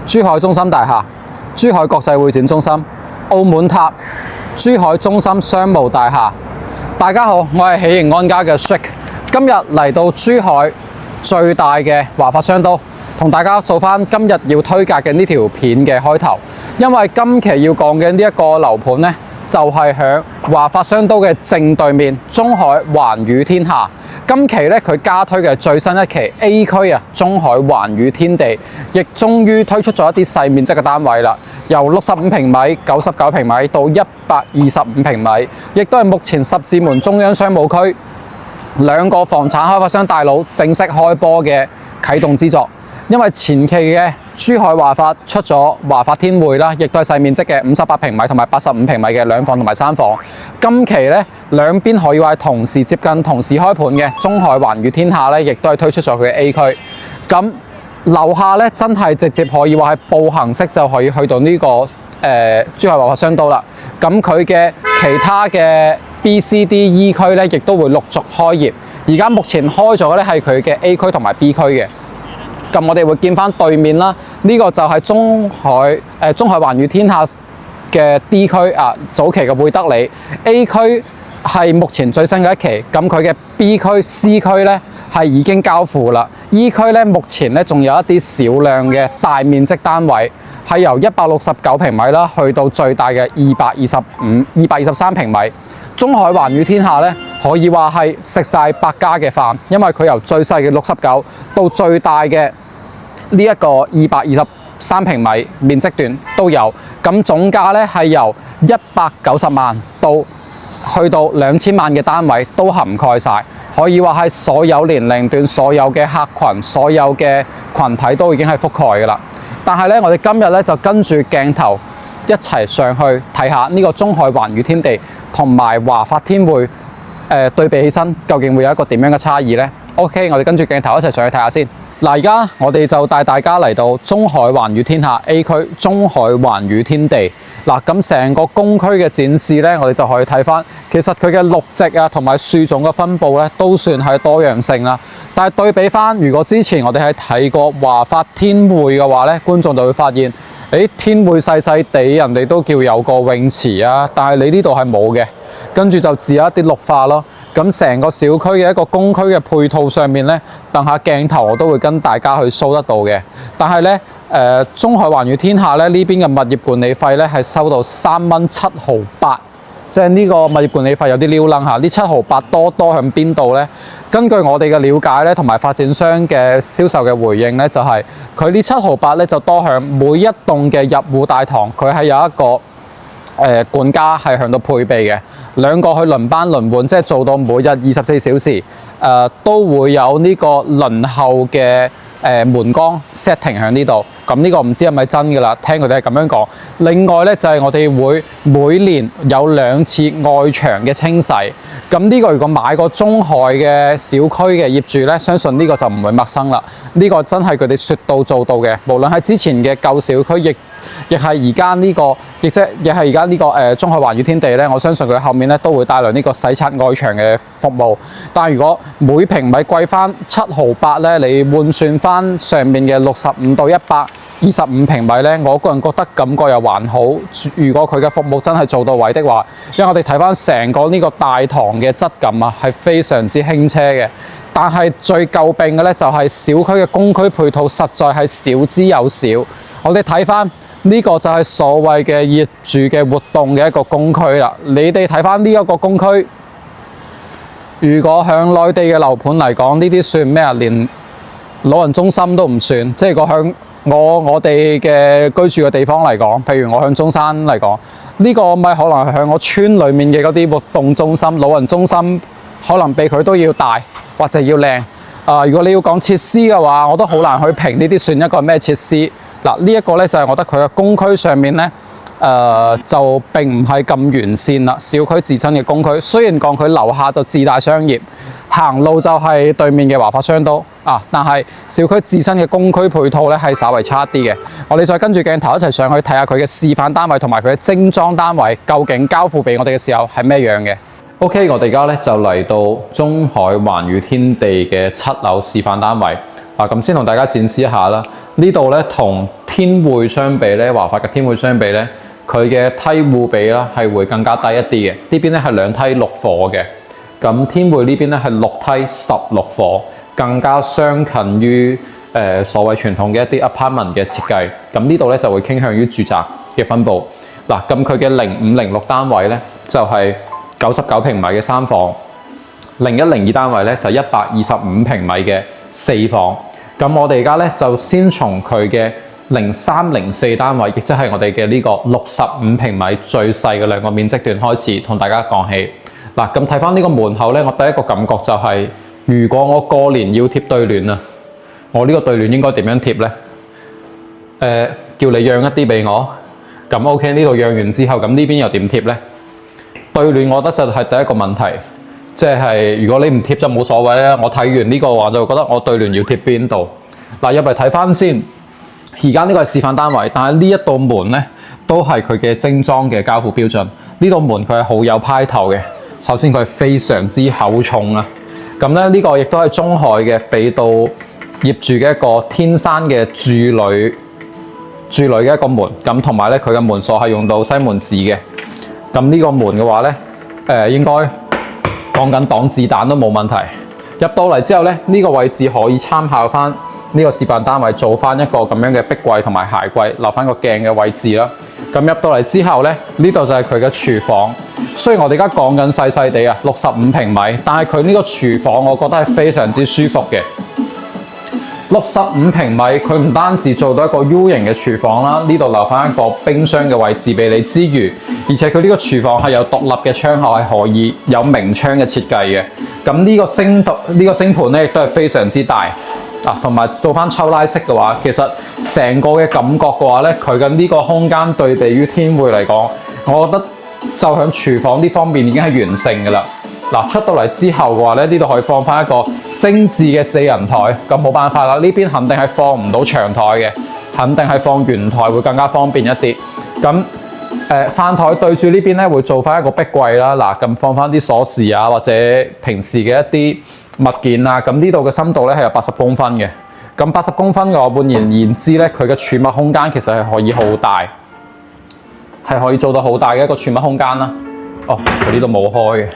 珠海中心大廈、珠海國際會展中心、澳門塔、珠海中心商務大廈。大家好，我係喜盈安家嘅 Shik， 今日嚟到珠海最大嘅華發商都，同大家做翻今日要推介嘅呢條片嘅開頭。因為今期要講嘅呢一個樓盤呢，就係響華發商都嘅正對面，中海環宇天下。今期咧，佢加推嘅最新一期 A 區啊，中海環宇天地，亦終於推出咗一啲細面積嘅單位啦，由65平米、99平米到125平米，亦都係目前十字門中央商務區兩個房產開發商大佬正式開波嘅啟動之作。因為前期嘅珠海華發出咗華發天匯啦，亦都係細面積嘅58平米同埋85平米嘅兩房同埋三房。今期咧，兩邊可以話係同時接近、同時開盤嘅中海環宇天下咧，亦都係推出咗佢嘅 A 區。咁樓下咧，真係直接可以話係步行式就可以去到呢個珠海華發商都啦。咁佢嘅其他嘅 B、C、D、E 區咧，亦都會陸續開業。而家目前開咗嘅咧係佢嘅 A 區同埋 B 區嘅。咁我哋會見翻對面啦，呢個就係中海環宇天下嘅 D 區啊，早期嘅會德里。 A 區係目前最新嘅一期，咁佢嘅 B 區、C 區咧係已經交付啦。E 區咧目前咧仲有一啲少量嘅大面積單位，係由169平米啦，去到最大嘅223平米。中海環宇天下咧，可以話係食晒百家嘅飯，因為佢由最細嘅69到最大嘅呢一個223平米面積段都有。咁總價咧係由190萬去到2000萬嘅單位都涵蓋晒，可以話係所有年齡段、所有嘅客群、所有嘅群體都已經係覆蓋㗎啦。但係咧，我哋今日咧就跟住鏡頭一齊上去睇下呢個中海環宇天地同埋華發天匯對比起身，究竟會有一個點樣嘅差異呢？ OK， 我哋跟住鏡頭一齊上去睇下先。嗱，而家我哋就帶大家嚟到中海環宇天下 A 區中海環宇天地。嗱，咁成個公區嘅展示呢，我哋就可以睇翻，其實佢嘅綠植啊同埋樹種嘅分佈呢，都算係多樣性啦。但係對比翻，如果之前我哋係睇過華發天匯嘅話呢，觀眾就會發現，天匯細細地，人哋都叫有個泳池啊，但係你呢度係冇嘅，跟住就只有一啲綠化咯。咁成個小區嘅一個公區嘅配套上面呢，等下鏡頭我都會跟大家去 show 得到嘅。但係呢，中海環宇天下咧呢邊嘅物業管理費呢係收到3蚊7毫8，即係呢個物業管理費有啲撩楞嚇。呢7毫8多向邊度呢？根據我哋嘅了解咧，同埋發展商嘅銷售嘅回應呢，就係佢呢7毫8咧就多向每一棟嘅入戶大堂，佢係有一個管家係向度配備嘅。兩個去輪班輪換，即係做到每日24小時，都會有呢個輪候嘅門崗 setting 喺呢度。咁呢個唔知係咪真㗎啦？聽佢哋係咁樣講。另外咧就係我哋會每年有2次外牆嘅清洗。咁呢個如果買過中海嘅小區嘅業主咧，相信呢個就唔會陌生啦。呢個真係佢哋說到做到嘅。無論係之前嘅舊小區，亦係而家呢個，亦係而家呢個中海環宇天地咧，我相信佢後面咧都會帶來呢個洗刷外牆嘅服務。但係如果每平米貴翻7毫8咧，你換算翻上面嘅65到125平米咧，我個人覺得感覺又還好。如果佢嘅服務真係做到位的話，因為我哋睇翻成個呢個大堂嘅質感啊，係非常之輕奢嘅。但係最詬病嘅咧就係小區嘅公區配套實在係少之又少。我哋睇翻。呢個就係所謂嘅業主嘅活動嘅一個公區啦。你哋睇翻呢一個公區，如果向內地嘅樓盤嚟講，呢啲算咩啊？連老人中心都唔算。即係個向我哋嘅居住嘅地方嚟講，譬如我向中山嚟講，呢個咪可能係向我村裡面嘅嗰啲活動中心、老人中心，可能比佢都要大或者要靚。如果你要講設施嘅話，我都好難去評呢啲算一個咩設施。嗱，呢一個咧就係我覺得佢嘅公區上面咧，就並唔係咁完善啦。小區自身嘅公區，雖然講佢樓下就自帶商業，行路就係對面嘅華發商都但係小區自身嘅公區配套咧係稍為差啲嘅。我哋再跟住鏡頭一齊上去睇下佢嘅示範單位同埋佢嘅精裝單位，究竟交付俾我哋嘅時候係咩樣嘅。OK， 我哋而家咧就嚟到中海環宇天地嘅7樓示範單位。咁先同大家展示一下啦。呢度咧同天匯相比咧，華發嘅天匯相比咧，佢嘅梯戶比啦係會更加低一啲嘅。呢邊咧係2梯6伙嘅，咁天匯呢邊咧係6梯16伙，更加相近於所謂傳統嘅一啲 apartment 嘅設計。咁呢度咧就會傾向於住宅嘅分佈。嗱，咁佢嘅0506單位咧就係99平米嘅3房，0102單位咧就係125平米嘅4房。咁我哋而家咧就先從佢嘅0304單位，亦即係我哋嘅呢個65平米最細嘅2個面積段開始，同大家講起。嗱，咁睇翻呢個門口咧，我第一個感覺就係、是，如果我過年要貼對聯啊，我呢個對聯應該點樣貼咧？叫你讓一啲俾我。咁 OK， 呢度讓完之後，咁呢邊又點貼咧？對聯我覺得就係第一個問題。即係如果你唔貼就冇所謂啦。我睇完呢個話就覺得我對聯要貼邊度。嗱，入嚟睇翻先。而家呢個係示範單位，但係呢一道門咧都係佢嘅精裝嘅交付標準。呢道門佢係好有派頭嘅。首先佢係非常之厚重啊。咁咧呢個亦都係中海嘅俾到業主嘅一個天山嘅柱壘嘅一個門。咁同埋咧佢嘅門鎖係用到西門子嘅。咁呢個門嘅話咧，應該講緊擋子彈都冇問題。入到嚟之後咧，呢個位置可以參考翻呢個示範單位，做翻一個咁樣嘅壁櫃同埋鞋櫃，留翻個鏡嘅位置啦。咁入到嚟之後咧，呢度就係佢嘅廚房。雖然我哋而家講緊細細地啊，65平米，但係佢呢個廚房我覺得係非常之舒服嘅。65平米，佢唔單止做到一個 U 型嘅廚房啦，呢度留翻一個冰箱嘅位置俾你之餘，而且佢呢個廚房係有獨立嘅窗口，係可以有明窗嘅設計嘅。咁呢個星盤咧亦都係非常之大啊，同埋做翻抽拉式嘅話，其實成個嘅感覺嘅話咧，佢嘅呢個空間對比於天匯嚟講，我覺得就響廚房呢方面已經係完勝㗎啦。嗱，出到嚟之後嘅話咧，呢度可以放翻一個精緻嘅4人台，咁冇辦法啦，呢邊肯定係放唔到長台嘅，肯定係放圓台會更加方便一啲。咁飯台對住呢邊咧會做翻一個壁櫃啦，嗱，咁放翻啲鎖匙啊或者平時嘅一啲物件啊，咁呢度嘅深度咧係有80公分嘅，咁80公分嘅話換言之咧，佢嘅儲物空間其實係可以好大，係可以做到好大嘅一個儲物空間啦。哦，佢呢度冇開嘅。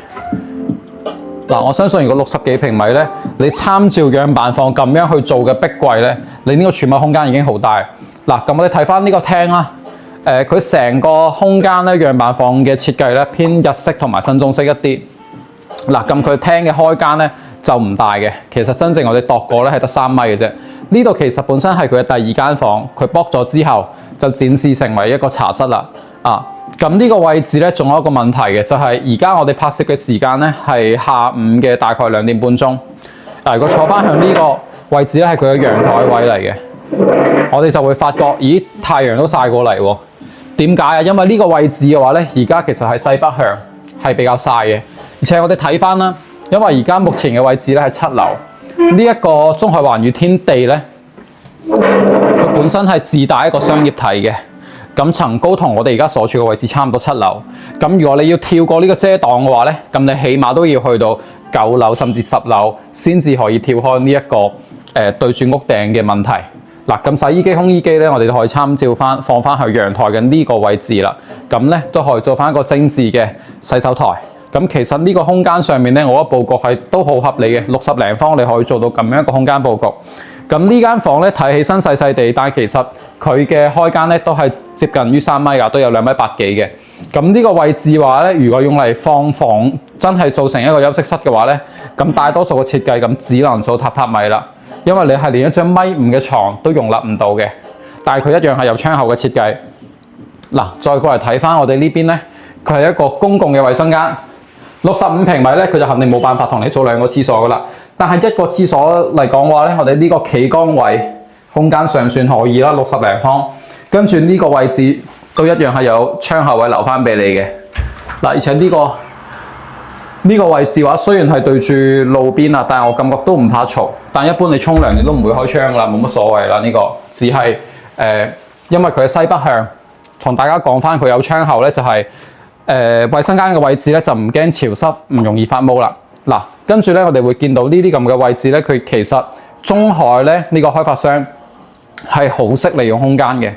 嗱，我相信如果60幾平米咧，你參照樣板房咁樣去做嘅壁櫃咧，你呢個儲物空間已經好大。嗱，咁我哋睇翻呢個廳啦，佢成個空間咧樣板房嘅設計咧偏日式同埋新中式一啲。嗱，咁佢廳嘅開間咧就唔大嘅，其實真正我哋度過咧係得3米嘅啫。呢度其實本身係佢嘅第2間房，佢剝咗之後就展示成為一個茶室啦。啊，咁呢個位置咧仲有一個問題嘅，就係而家我哋拍攝嘅時間咧係下午嘅大概2點半鐘。如果坐翻向呢個位置咧係佢嘅陽台位嚟嘅，我哋就會發覺，咦，太陽都曬過嚟喎。點解啊？因為呢個位置嘅話咧，而家其實係西北向，係比較曬嘅。而且我哋睇翻啦，因為而家目前嘅位置咧係7樓，呢一個中海環宇天地咧，佢本身係自帶一個商業體嘅。咁層高同我哋而家所處嘅位置差唔多7樓。咁如果你要跳過呢個遮擋嘅話咧，咁你起碼都要去到9樓甚至10樓先至可以跳開呢一個對住屋頂嘅問題。嗱，咁洗衣機、烘衣機咧，我哋都可以參照翻放翻去陽台嘅呢個位置啦。咁咧都可以做翻一個精緻嘅洗手台。咁其實呢個空間上面咧，我覺得佈局係都好合理嘅，60零方你可以做到咁樣一個空間佈局。咁呢間房咧睇起身細細地，但係其實佢嘅開間咧都係接近於3米㗎，都有2米8幾嘅。咁呢個位置話咧，如果用嚟放房，真係做成一個休息室嘅話咧，咁大多數嘅設計咁只能做榻榻米啦，因為你係連一張1.5米嘅床都容納唔到嘅。但係佢一樣係有窗口嘅設計。嗱，再過嚟睇翻我哋呢邊咧，佢係一個公共嘅衛生間。65平米咧，佢就肯定冇辦法同你做2個廁所噶啦。但係一個廁所嚟講話咧，我哋呢個企缸位空間尚算可以啦，60零方。跟住呢個位置都一樣係有窗口位留翻俾你嘅。嗱，而且呢個位置話雖然係對住路邊啊，但係我感覺都唔怕嘈。但一般你沖涼你都唔會開窗噶啦，冇乜所謂啦。呢個只係因為佢係西北向，同大家講翻佢有窗口咧，就係衛生間嘅位置咧就唔驚潮濕，唔容易發毛啦。嗱，跟住咧我哋會見到呢啲咁嘅位置咧，佢其實中海咧呢個開發商係好識利用空間嘅。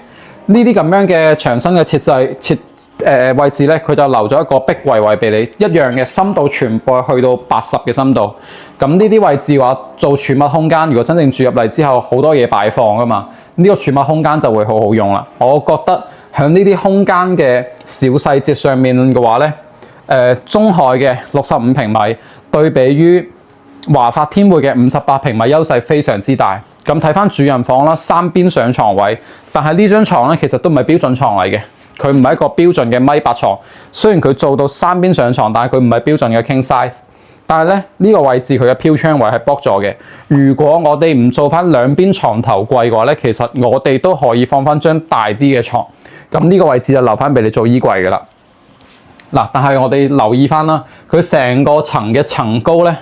呢啲咁樣嘅牆身嘅位置咧，佢就留咗一個壁櫃位俾你，一樣嘅深度全部去到80嘅深度。咁呢啲位置嘅話，做儲物空間，如果真正住入嚟之後，好多嘢擺放噶嘛，呢個儲物空間就會好好用啦。我覺得喺呢啲空間嘅小細節上面嘅話咧，中海嘅65平米對比於華發天匯嘅58平米優勢非常之大。咁睇翻主人房啦，3邊上床位，但係呢張床咧其實都唔係標準床嚟嘅，佢唔係一個標準嘅米八床。雖然佢做到3邊上床，但係佢唔係標準嘅 king size。但係咧呢個位置佢嘅飄窗位係 block 咗嘅。如果我哋唔做翻兩邊床頭櫃嘅話咧，其實我哋都可以放翻張大啲嘅床。咁呢個位置就留翻俾你做衣櫃噶啦。嗱，但係我哋留意翻啦，佢成個層嘅層高咧，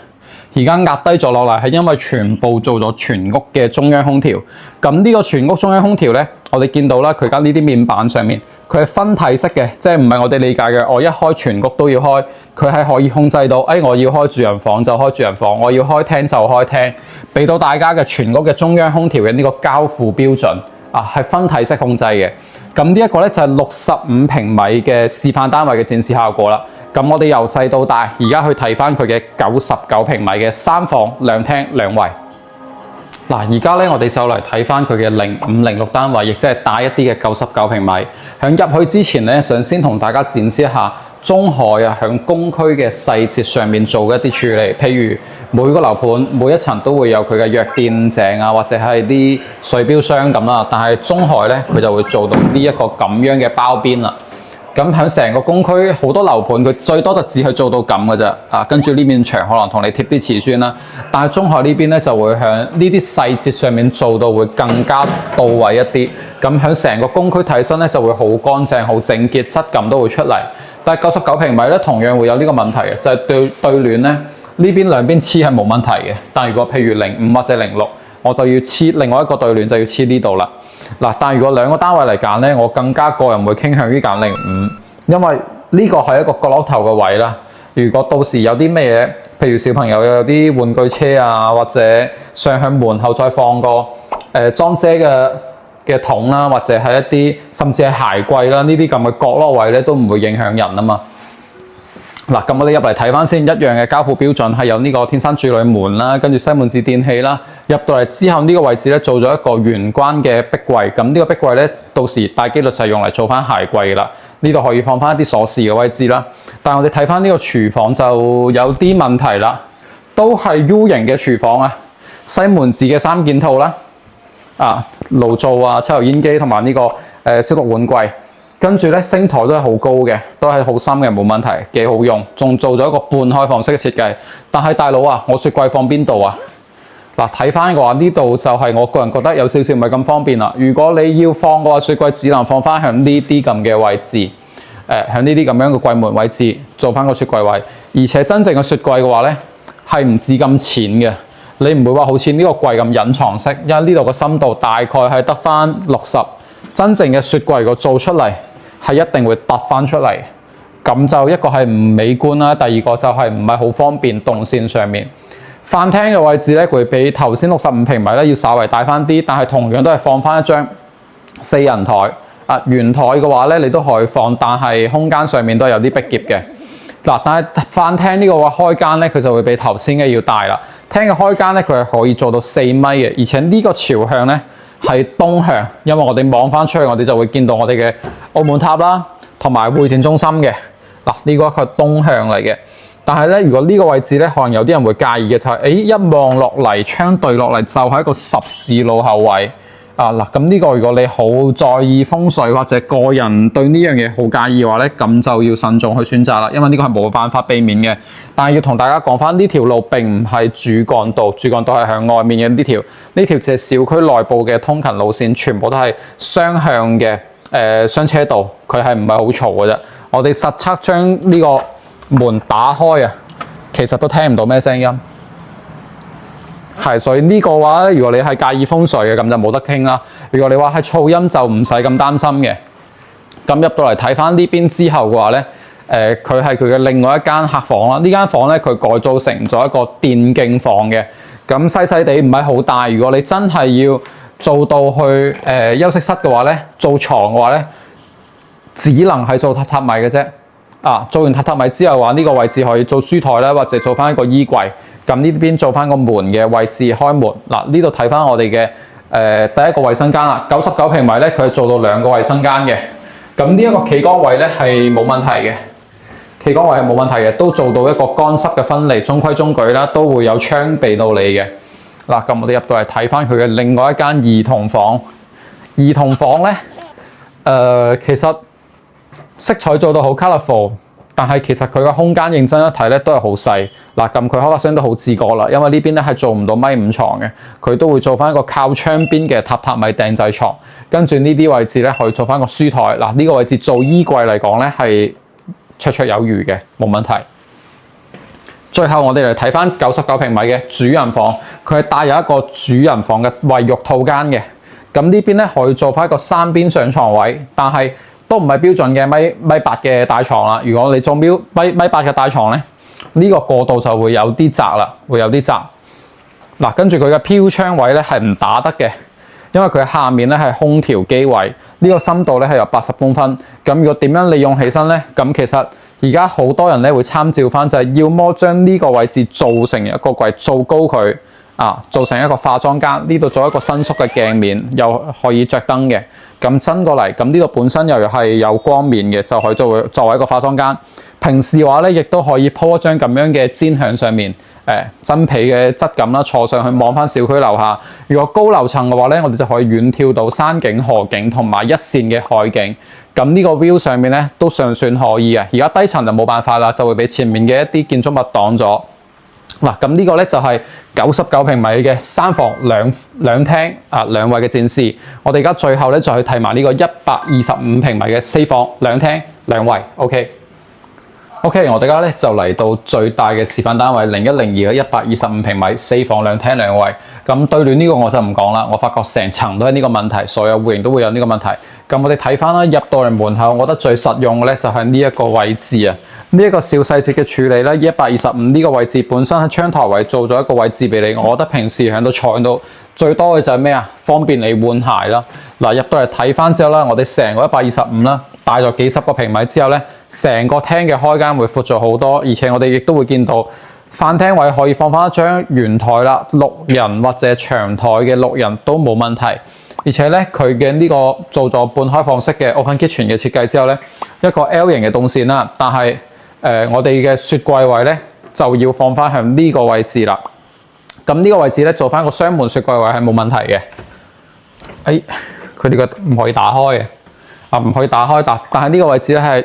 而家壓低咗落嚟，係因為全部做咗全屋嘅中央空調。咁呢個全屋中央空調咧，我哋見到啦，佢而家呢啲面板上面，佢係分體式嘅，即係唔係我哋理解嘅，我一開全屋都要開，佢係可以控制到，我要開主人房就開主人房，我要開廳就開廳，俾到大家嘅全屋嘅中央空調嘅呢個交付標準啊，係分體式控制嘅。咁呢一個咧就係65平米嘅示範單位嘅展示效果啦。咁我哋由細到大，而家去睇翻佢嘅99平米嘅3房2廳2衛。嗱，而家咧我哋就嚟睇翻佢嘅0506單位，亦即係大一啲嘅99平米。響入去之前咧，想先同大家展示一下中海啊響公區嘅細節上面做嘅一啲處理，譬如每個樓盤每一層都會有佢嘅弱電井啊，或者係啲水標箱咁啦。但係中海咧，佢就會做到呢一個咁樣嘅包邊啦。咁喺成個公區好多樓盤，佢最多就只係做到咁嘅啫。啊，跟住呢面牆可能同你貼啲瓷磚啦。但係中海呢邊咧就會喺呢啲細節上面做到會更加到位一啲。咁喺成個公區睇起身咧就會好乾淨、好整潔，質感都會出嚟。但係99平米咧同樣會有呢個問題嘅，就係對聯咧呢邊兩邊黐係冇問題嘅。但如果譬如05或者06，我就要黐另外一個對聯就要黐呢度啦。嗱，但係如果兩個單位嚟揀咧，我更加個人會傾向於揀05，因為呢個係一個角落頭嘅位啦。如果到時有啲咩嘢，譬如小朋友有啲玩具車啊，或者上向門後再放個裝遮嘅桶啦，或者係一啲甚至係鞋櫃啦，呢啲咁嘅角落位咧都唔會影響人啊嘛。嗱，咁我哋入嚟睇翻先，一樣嘅交付標準係有呢個天生主女門啦，跟住西門子電器啦。入到嚟之後呢個位置咧做咗一個玄關嘅壁櫃，咁呢個壁櫃咧到時大機率就係用嚟做翻鞋櫃啦。呢度可以放翻一啲鎖匙嘅位置啦。但係我哋睇翻呢個廚房就有啲問題啦，都係 U 型嘅廚房啊，西門子嘅3件套啦，爐灶啊、抽油煙機同埋呢個消毒碗櫃。跟住咧，星台都係好高嘅，都係好深嘅，冇問題，幾好用。仲做咗一個半開放式嘅設計。但係大佬啊，我雪櫃放邊度啊？嗱，睇翻嘅話，呢度就係我個人覺得有少少唔係咁方便啦。如果你要放嘅話，雪櫃只能放翻向呢啲咁嘅位置，向呢啲咁樣嘅櫃門位置做翻個雪櫃位。而且真正嘅雪櫃嘅話咧，係唔止咁淺嘅，你唔會話好似呢個櫃咁隱藏式，因為呢度嘅深度大概係得翻60。真正嘅雪櫃個做出嚟，係一定會凸翻出嚟，咁就一個係唔美觀啦，第二個就係唔係好方便動線上面。飯廳嘅位置咧，佢比頭先65平米咧要稍微大翻啲，但係同樣都係放翻一張4人台。圓台嘅話咧，你都可以放，但係空間上面都係有啲逼夾嘅。嗱，但係飯廳呢個開間咧，佢就會比頭先嘅要大啦。廳嘅開間咧，佢係可以做到4米嘅，而且呢個朝向咧係東向，因為我哋望翻出去，我哋就會見到我哋嘅澳門塔啦，同埋會展中心嘅。嗱，呢個係東向嚟嘅。但係咧，如果呢個位置咧，可能有啲人會介意嘅就係，一望落嚟，窗對落嚟就係一個十字路口位。嗱，咁呢個如果你好在意風水或者個人對呢樣嘢好介意嘅話咧，咁就要慎重去選擇啦，因為呢個係冇辦法避免嘅。但係要同大家講翻，呢條路並唔係主幹道，主幹道係向外面嘅呢條就係小區內部嘅通勤路線，全部都係雙向嘅雙車道，佢係唔係好嘈嘅啫。我哋實測將呢個門打開啊，其實都聽唔到咩聲音。係，所以呢個話咧，如果你係介意風水嘅，咁就冇得傾啦。如果你話係噪音，就唔使咁擔心嘅。咁入到嚟睇翻呢邊之後嘅話咧，佢係佢嘅另外一間客房啦。呢間房咧，佢改造成咗一個電競房嘅。咁細細地唔係好大。如果你真係要做到去休息室嘅話咧，做床嘅話咧，只能係做榻榻米嘅啫。做完榻榻米之後嘅話，呢個位置可以做書台啦，或者做翻一個衣櫃。咁呢邊做翻個門嘅位置開門。嗱，呢度睇翻我哋嘅第一個衞生間啦，99平米咧，佢係做到2個衞生間嘅。咁呢一個企缸位咧係冇問題嘅，企缸位係冇問題嘅，都做到一個乾濕嘅分離，中規中矩啦，都會有窗避到你嘅。嗱，咁我哋入到嚟睇翻佢嘅另外一間兒童房。兒童房咧，其實色彩做到好 colourful。但係其實佢個空間認真一睇咧，都係好細。嗱，咁佢可能聲都好自覺啦，因為呢邊咧係做唔到1.5米床嘅，佢都會做翻一個靠窗邊嘅榻榻米訂製床。跟住呢啲位置咧可以做翻個書台。嗱，呢個位置做衣櫃嚟講咧係綽綽有餘嘅，冇問題。最後我哋嚟睇翻99平米嘅主人房，佢係帶有一個主人房嘅衛浴套間嘅。咁呢邊咧可以做翻一個3邊上床位，但係都唔係標準嘅米8嘅大床啦。如果你做米8嘅大床咧，呢個過渡就會有啲窄啦，會有啲窄。嗱，跟住佢嘅飄窗位咧係唔打得嘅，因為佢下面咧係空調機位，呢個深度咧係有80公分。咁如果點樣利用起身咧？咁其實而家好多人咧會參照翻，就係要麼將呢個位置做成一個櫃，做高佢。做成一個化妝間，呢度做一個伸縮嘅鏡面，又可以着燈嘅。咁伸過嚟，咁呢度本身又係有光面嘅，就可以作為一個化妝間。平時嘅話咧，亦都可以鋪一張咁樣嘅氈喺上面，真皮嘅質感啦，坐上去望翻小區樓下。如果高樓層嘅話咧，我哋就可以遠眺到山景、河景同埋一線嘅海景。咁呢個 view 上面咧都尚算可以嘅。而家低層就冇辦法啦，就會俾前面嘅一啲建築物擋咗。嗱，咁呢個咧就係99平米嘅3房兩廳2衛嘅展示。我哋而家最後咧就去睇埋呢個125平米嘅4房2廳2衛。OK， 我哋而家咧就嚟到最大嘅示範單位0102嘅125平米4房2廳2衛。咁對聯呢個我就唔講啦，我發覺成層都係呢個問題，所有戶型都會有呢個問題。咁我哋睇翻啦，入到嚟門口，我覺得最實用嘅咧就係呢一個位置啊。呢一個小細節嘅處理咧，125呢個位置本身喺窗台位做咗一個位置俾你。我覺得平時喺度坐喺度最多嘅就係咩啊？方便你換鞋啦。嗱，入到嚟睇翻之後啦，我哋成個125啦，大咗幾十個平米之後咧，成個廳嘅開間會闊咗好多，而且我哋亦都會見到飯廳位可以放翻一張圓台啦，6人或者長台嘅6人都冇問題。而且咧，佢嘅呢個做咗半開放式嘅 open kitchen 嘅設計之後咧，一個 L 型嘅動線啦，但係我哋嘅雪櫃位咧就要放翻向呢個位置啦。咁呢個位置咧做翻個雙門雪櫃位係冇問題嘅。佢呢個唔可以打開嘅，唔可以打開，但係呢個位置咧係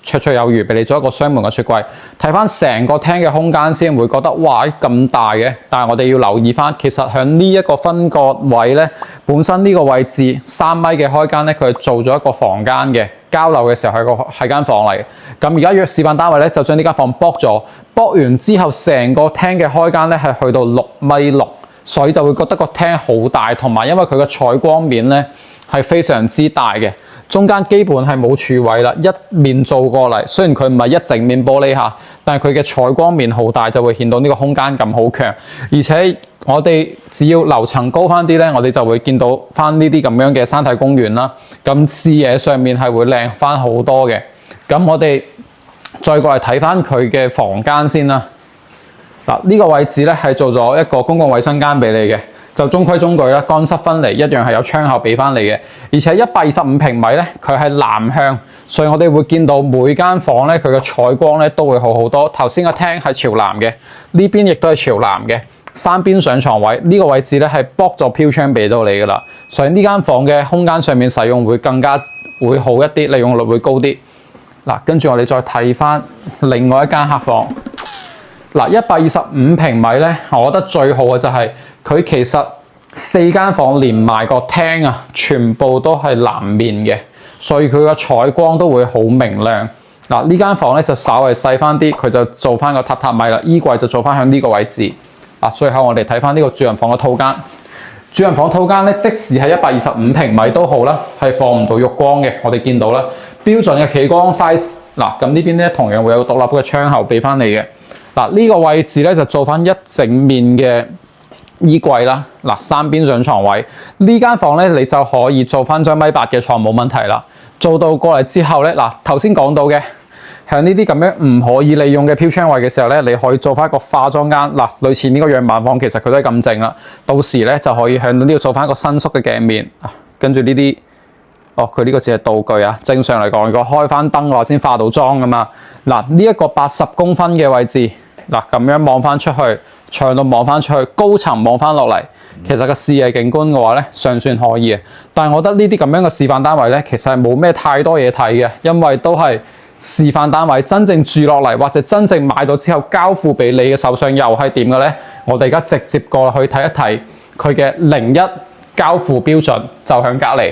綽綽有餘，俾你做一個雙門嘅雪櫃。睇翻成個廳嘅空間先，會覺得哇咁大嘅。但係我哋要留意翻，其實喺呢一個分割位咧，本身呢個位置3米嘅開間咧，佢係做咗一個房間嘅。交流嘅時候係間房嚟嘅。咁而家約示範單位咧，就將呢間房剝咗，剝完之後，成個廳嘅開間咧係去到6.6米，所以就會覺得個廳好大，同埋因為佢嘅採光面咧係非常之大嘅。中間基本係冇柱位啦，一面做過嚟，雖然佢唔係一整面玻璃下，但係佢嘅採光面好大，就會顯到呢個空間感好強。而且我哋只要樓層高翻啲咧，我哋就會見到翻呢啲咁樣嘅山體公園啦。咁視野上面係會靚翻好多嘅。咁我哋再過嚟睇翻佢嘅房間先啦。嗱，呢個位置咧係做咗一個公共衛生間俾你嘅。就中規中矩啦，乾濕分離，一樣係有窗口俾翻你嘅。而且125平米咧，佢係南向，所以我哋會見到每間房咧，佢嘅採光咧都會好好多。頭先個廳係朝南嘅，呢邊亦都係朝南嘅。3邊上床位呢個位置咧係剝咗飄窗俾到你噶啦，所以呢間房嘅空間上面使用會更加會好一啲，利用率會高啲。嗱，跟住我哋再睇翻另外一間客房。嗱，125平米咧，我覺得最好嘅就係佢其實4間房連埋個廳啊，全部都係南面嘅，所以佢個採光都會好明亮。嗱，呢間房咧就稍微細翻啲，佢就做翻個榻榻米啦，衣櫃就做翻喺呢個位置。嗱，最後我哋睇翻呢個主人房嘅套間。主人房套間咧，即使係125平米都好啦，係放唔到浴缸嘅。我哋見到啦，標準嘅企缸 size。嗱，咁呢邊咧同樣會有個獨立嘅窗口俾翻你嘅。嗱，呢個位置咧就做翻一整面嘅衣櫃啦，嗱三邊上床位呢間房咧，你就可以做翻張1.8米嘅床冇問題啦。做到過嚟之後咧，嗱頭先講到嘅，喺呢啲咁樣唔可以利用嘅飄窗位嘅時候咧，你可以做翻一個化妝間，嗱類似呢個樣板房，其實佢都係咁正啦。到時咧就可以喺呢度做翻一個伸縮嘅鏡面，跟住呢啲。哦，佢呢個只係道具啊。正常嚟講，如果開翻燈嘅話，先化到妝噶嘛。嗱，呢一個80公分嘅位置，嗱咁樣望翻出去，長度望翻出去，高層望翻落嚟，其實個視野景觀嘅話咧，尚算可以嘅。但係我覺得呢啲咁樣嘅示範單位咧，其實係冇咩太多嘢睇嘅，因為都係示範單位，真正住落嚟或者真正買到之後交付俾你嘅手上又係點嘅咧？我哋而家直接過去睇一睇佢嘅01交付標準，就喺隔離。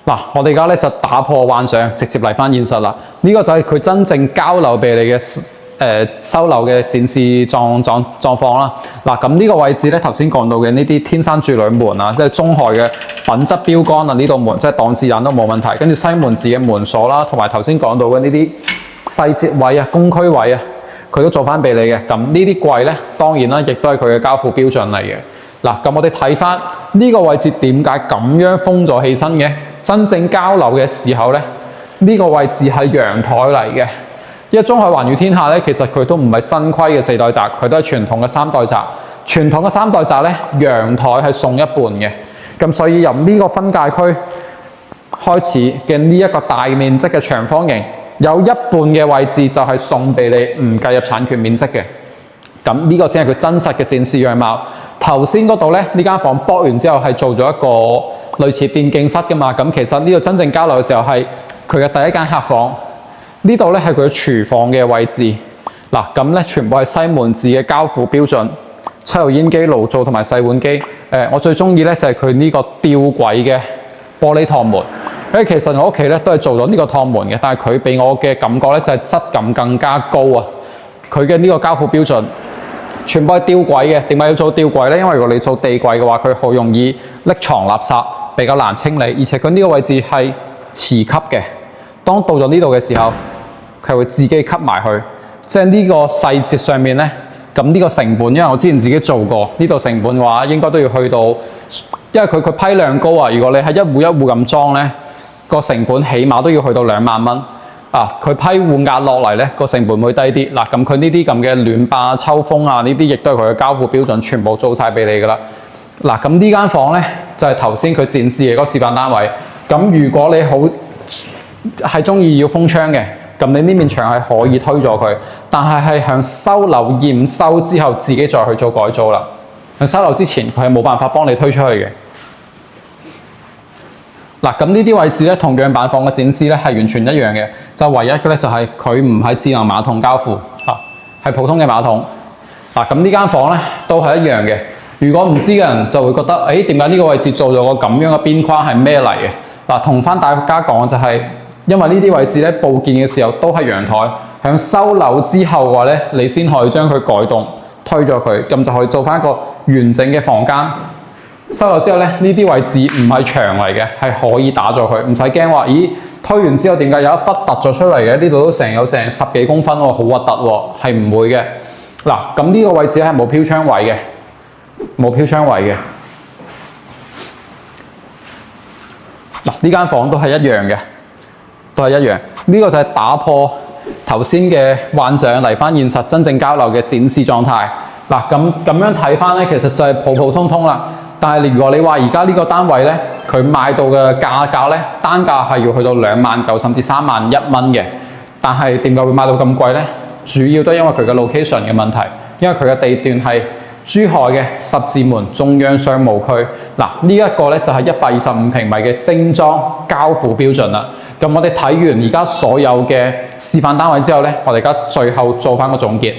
嗱，我哋而家咧就打破幻想，直接嚟翻現實啦。呢個就係佢真正交樓俾你嘅收樓嘅展示狀況啦。嗱，咁呢個位置咧，頭先講到嘅呢啲天山住女門啊，即係中海嘅品質標杆啊，呢度門即係擋字眼都冇問題。跟住西門子嘅門鎖啦，同埋頭先講到嘅呢啲細節位啊、公區位啊，佢都做翻俾你嘅。咁呢啲櫃咧，當然啦，亦都係佢嘅交付標準嚟嘅。嗱，咁我哋睇翻呢個位置點解咁樣封咗起身嘅？真正交樓嘅時候咧，呢個位置係陽台嚟嘅。因為中海環宇天下咧，其實佢都唔係新規嘅4代宅，佢都係傳統嘅3代宅。傳統嘅3代宅咧，陽台係送一半嘅。咁所以由呢個分界區開始嘅呢一個大面積嘅長方形，有一半嘅位置就係送俾你，唔計入產權面積嘅。咁呢個先係佢真實嘅展示樣貌。頭先嗰度咧，呢間房剝完之後係做咗一個類似電競室㗎嘛。咁其實呢度真正交樓嘅時候係佢嘅第一間客房。呢度咧係佢嘅廚房嘅位置。嗱，咁咧全部係西門子嘅交付標準，7號煙機、爐灶同埋洗碗機。我最中意咧就係佢呢個吊軌嘅玻璃趟門。因為其實我屋企咧都係做咗呢個趟門嘅，但係佢俾我嘅感覺咧就係質感更加高啊。佢嘅呢個交付標準。全部係吊軌嘅，點解要做吊軌咧？因為如果你做地軌嘅話，佢好容易匿藏垃圾，比較難清理，而且佢呢個位置係磁吸嘅。當到咗呢度嘅時候，佢會自己吸埋去。即係呢個細節上面咧，咁呢個成本，因為我之前自己做過，呢度成本嘅話應該都要去到，因為佢批量高啊。如果你係一戶一戶咁裝咧，個成本起碼都要去到2萬蚊。佢批戶壓落嚟咧，個成本會低啲。嗱，咁佢呢啲咁嘅暖霸、抽風啊，呢啲亦都係佢嘅交付標準，全部做晒俾你噶啦。嗱，咁呢間房咧就係頭先佢展示嘅嗰個示範單位。咁如果你好係中意要封窗嘅，咁你呢面牆係可以推咗佢，但係向收樓驗收之後自己再去做改造啦。喺收樓之前，佢係冇辦法幫你推出去嘅。嗱，咁呢啲位置咧，同樣板房嘅展示咧係完全一樣嘅，就唯一嘅咧就係佢唔係智能馬桶交付，係普通嘅馬桶。嗱，咁呢間房咧都係一樣嘅。如果唔知嘅人就會覺得，誒點解呢個位置做咗個咁樣嘅邊框係咩嚟嘅？嗱，同翻大家講就係，因為呢啲位置咧佈建嘅時候都係陽台，響收樓之後嘅話咧，你先可以將佢改動推咗佢，咁就可以做翻一個完整嘅房間。收咗之後咧，呢啲位置唔係牆嚟嘅，係可以打咗佢，唔使驚話，咦推完之後點解有一忽突咗出嚟嘅？呢度都有成10幾公分喎，好核突喎，係唔會嘅。嗱，咁呢個位置係冇飄窗位嘅，冇飄窗位嘅。嗱，呢間房都係一樣嘅，都係一樣。呢個就係打破頭先嘅幻想嚟翻現實，真正交樓嘅展示狀態。嗱，咁樣睇翻咧，其實就係普普通通啦。但係如果你話而家呢個單位咧，佢賣到嘅價格咧，單價係要去到29000甚至31000蚊嘅。但係點解會賣到咁貴咧？主要都因為佢嘅 location 嘅問題，因為佢嘅地段係珠海嘅十字門中央商務區。嗱，呢一個咧就係125平米嘅精裝交付標準啦。咁我哋睇完而家所有嘅示範單位之後咧，我哋而家最後做翻個總結。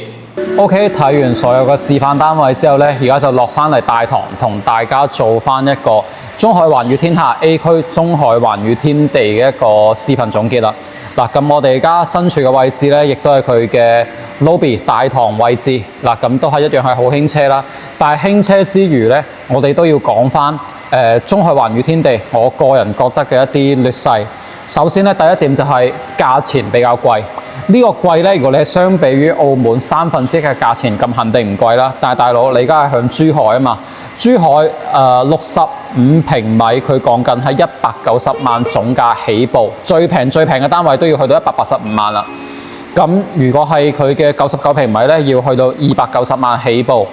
OK， 睇完所有嘅示範單位之後咧，而家就落翻嚟大堂同大家做翻一個中海環宇天下 A 區中海環宇天地嘅一個視頻總結啦。嗱，咁我哋而家身處嘅位置咧，亦都係佢嘅 lobby 大堂位置。嗱，咁都係一樣係好輕車啦。但係輕車之餘咧，我哋都要講翻中海環宇天地，我個人覺得嘅一啲劣勢。首先咧，第一點就係價錢比較貴。呢個貴咧，如果你係相比於澳門1/3嘅價錢，咁肯定唔貴啦。但係大佬，你而家係響珠海啊嘛，珠海65平米，佢講緊係190萬總價起步，最平嘅單位都要去到185萬啦。咁如果係佢嘅99平米咧，要去到290萬起步。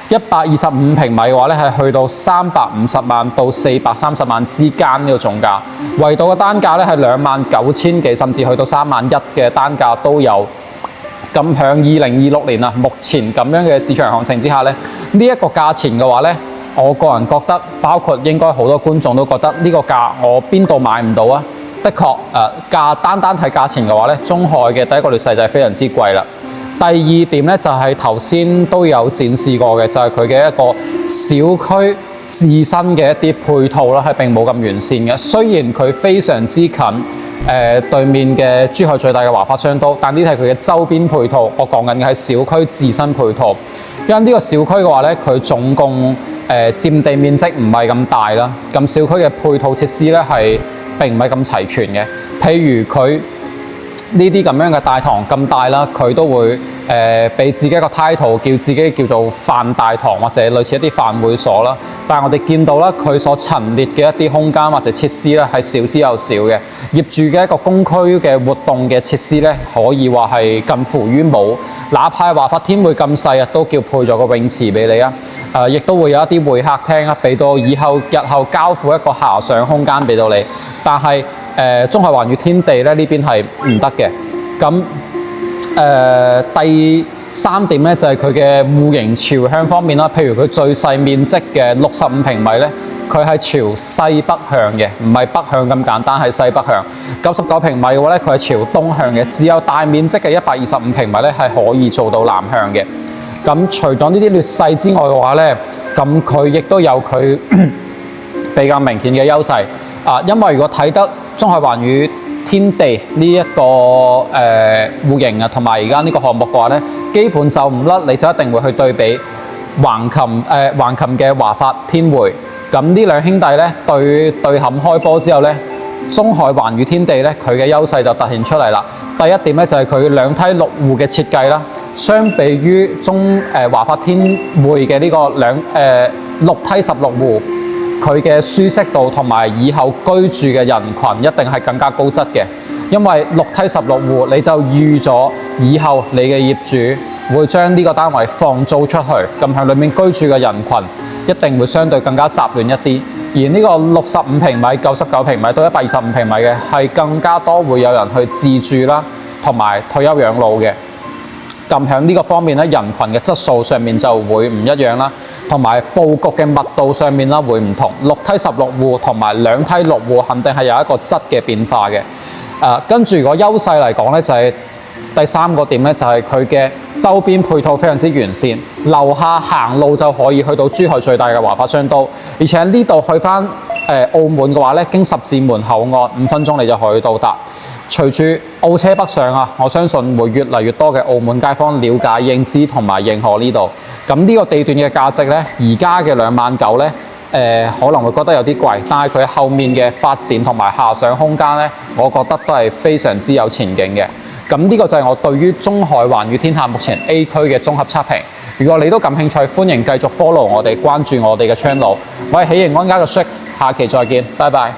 125平米嘅話咧，係去到350萬到430萬之間呢個總價。維度嘅單價咧係29000幾，甚至去到31000嘅單價都有。咁喺2026年啊，目前咁樣嘅市場行情之下咧，呢一個價錢嘅話咧，我個人覺得，包括應該好多觀眾都覺得呢個價我邊度買唔到啊？的確單睇價錢嘅話咧，中海嘅第一個劣勢就係非常之貴啦。第二點咧就係頭先都有展示過嘅，就係佢嘅一個小區自身嘅一啲配套啦，係並冇咁完善嘅。雖然佢非常之近對面嘅珠海最大嘅華發商都，但呢係佢嘅周邊配套。我講緊嘅係小區自身配套，因為呢個小區嘅話咧，佢總共佔地面積唔係咁大啦。咁小區嘅配套設施咧係並唔係咁齊全嘅，譬如佢呢啲咁樣嘅大堂咁大啦，佢都會俾自己一個 title， 叫自己叫做泛大堂或者類似一啲泛會所啦。但係我哋見到啦，佢所陳列嘅一啲空間或者設施咧係少之又少嘅。業主嘅一個公區嘅活動嘅設施咧，可以話係近乎於冇。哪怕華發天匯咁細啊，都叫配咗個泳池俾你啊。亦都會有一啲會客廳啊，俾到日後交付一個遐想空間俾到你。但係中海環宇天地咧呢邊係唔得嘅。咁第三點咧就係佢嘅戶型朝向方面啦。譬如佢最細面積嘅65平米咧，佢係朝西北向嘅，唔係北向咁簡單，係西北向。99平米嘅話咧，佢係朝東向嘅。只有大面積嘅125平米咧係可以做到南向嘅。咁除咗呢啲劣勢之外嘅話咧，咁佢亦都有佢比較明顯嘅優勢。因為如果睇得中海環宇天地呢一個戶型啊，同埋而家呢個項目嘅話咧，基本就唔甩，你就一定會去對比橫琴嘅華發天匯。咁呢兩兄弟咧對冚開波之後咧，中海環宇天地咧佢嘅優勢就凸顯出嚟啦。第一點咧就係佢兩梯六戶嘅設計啦，相比於華發天匯嘅呢個6梯16戶。佢嘅舒適度同埋以後居住嘅人群一定係更加高質嘅，因為6梯16戶你就預咗以後你嘅業主會將呢個單位放租出去，咁喺裏面居住嘅人群一定會相對更加雜亂一啲。而呢個65平米、99平米到125平米嘅係更加多會有人去自住啦，同埋退休養老嘅。咁喺呢個方面咧，人群嘅質素上面就會唔一樣啦。同埋佈局嘅密度上面啦，會唔同。6梯16戶同埋2梯6戶肯定係有一個質嘅變化嘅。跟住如果優勢嚟講咧，就係第三個點咧，就係佢嘅周邊配套非常之完善，樓下行路就可以去到珠海最大嘅華發商都，而且呢度去翻澳門嘅話咧，經十字門口岸5分鐘你就可以到達。隨住澳車北上啊，我相信會越嚟越多嘅澳門街坊了解、認知同埋認可呢度。咁呢個地段嘅價值咧，而家嘅29000咧，可能會覺得有啲貴，但係佢後面嘅發展同埋遐想空間咧，我覺得都係非常之有前景嘅。咁呢個就係我對於中海環宇天下目前 A 區嘅綜合測評。如果你都感興趣，歡迎繼續 follow 我哋，關注我哋嘅 channel。我係喜盈安家嘅 Shik，下期再見，拜拜。